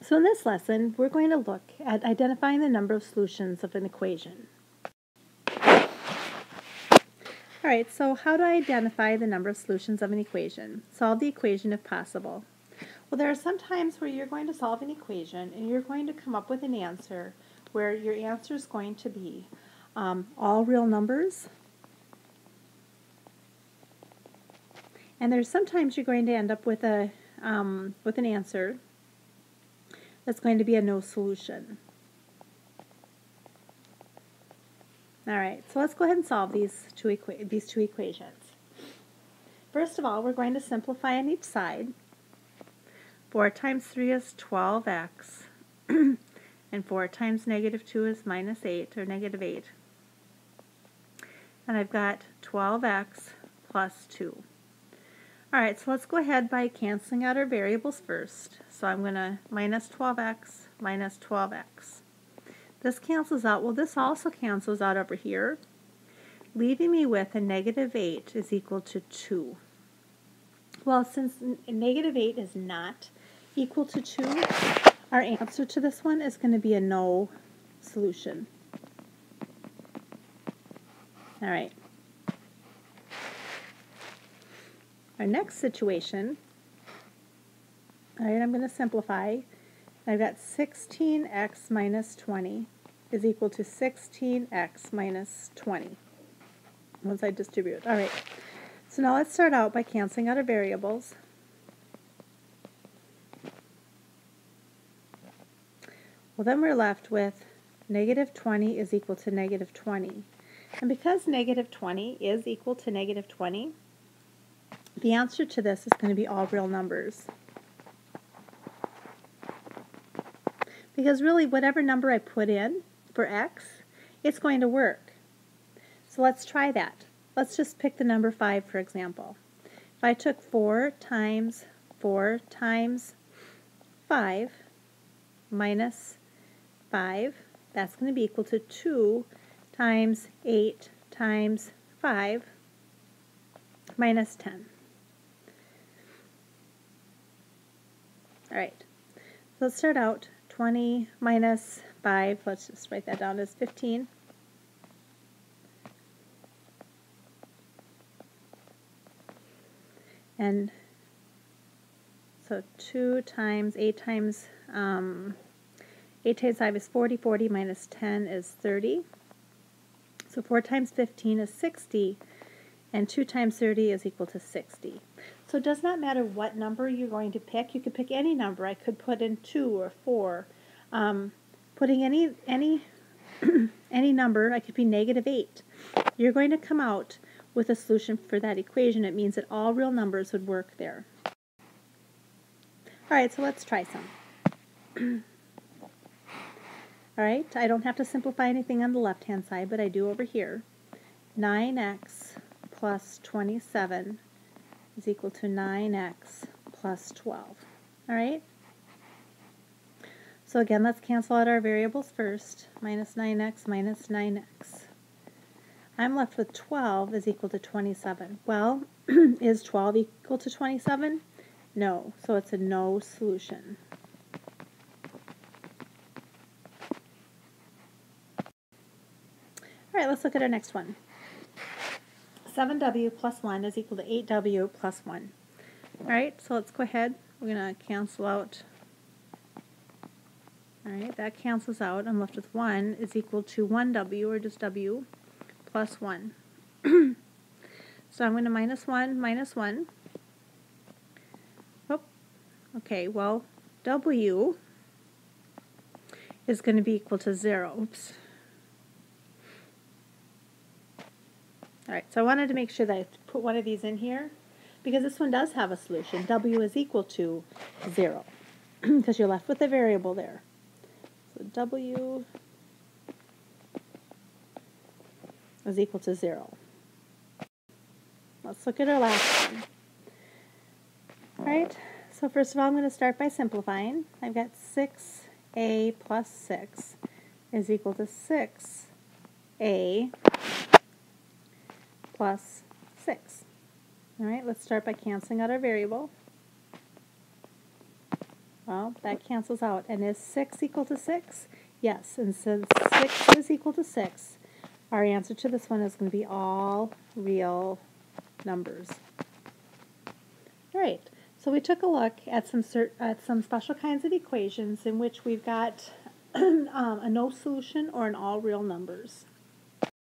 So in this lesson, we're going to look at identifying the number of solutions of an equation. All right, so how to identify the number of solutions of an equation? Solve the equation if possible. Well, there are some times where you're going to solve an equation and you're going to come up with an answer where your answer is going to be all real numbers. And there's sometimes you're going to end up with an answer that's going to be a no solution. All right, so let's go ahead and solve these two equations. First of all, we're going to simplify on each side. 4 times 3 is 12x, and 4 times negative 2 is minus 8, or negative 8. And I've got 12x plus 2. All right, so let's go ahead by canceling out our variables first. So I'm going to minus 12x minus 12x. This cancels out. Well, this also cancels out over here, leaving me with a negative 8 is equal to 2. Well, since negative 8 is not equal to 2, our answer to this one is going to be a no solution. All right. Our next situation, all right, I'm going to simplify. I've got 16x minus 20 is equal to 16x minus 20 once I distribute. All right, so now let's start out by canceling out our variables. Well, then we're left with negative 20 is equal to negative 20. And because negative 20 is equal to negative 20, the answer to this is going to be all real numbers. Because really, whatever number I put in for x, it's going to work. So let's try that. Let's just pick the number 5, for example. If I took 4 times 5 minus 5, that's going to be equal to 2 times 8 times 5 minus 10. All right, so let's start out. 20 minus 5, let's just write that down as 15. And so 2 times 8 times 8 times 5 is 40. 40 minus 10 is 30. So 4 times 15 is 60. And 2 times 30 is equal to 60. So it does not matter what number you're going to pick. You could pick any number. I could put in 2 or 4. Putting any any number, I could be negative 8. You're going to come out with a solution for that equation. It means that all real numbers would work there. All right, so let's try some. All right, I don't have to simplify anything on the left-hand side, but I do over here. 9x plus 27 is equal to 9x plus 12. All right? So again, let's cancel out our variables first. Minus 9x minus 9x. I'm left with 12 is equal to 27. Well, is 12 equal to 27? No, so it's a no solution. All right, let's look at our next one. 7w plus 1 is equal to 8w plus 1. All right, so let's go ahead. We're going to cancel out. All right, that cancels out. I'm left with 1 is equal to 1w, or just w, plus 1. So I'm going to minus 1, minus 1. Oh, okay, well, w is going to be equal to 0. Oops. All right, so I wanted to make sure that I put one of these in here because this one does have a solution. W is equal to 0 because you're left with a variable there. So W is equal to 0. Let's look at our last one. All right, so first of all, I'm going to start by simplifying. I've got 6a plus 6 is equal to 6a plus 6. All right, let's start by canceling out our variable. Well, that cancels out. And is 6 equal to 6? Yes, and since 6 is equal to 6, our answer to this one is going to be all real numbers. All right, so we took a look at some special kinds of equations in which we've got a no solution or an all real numbers.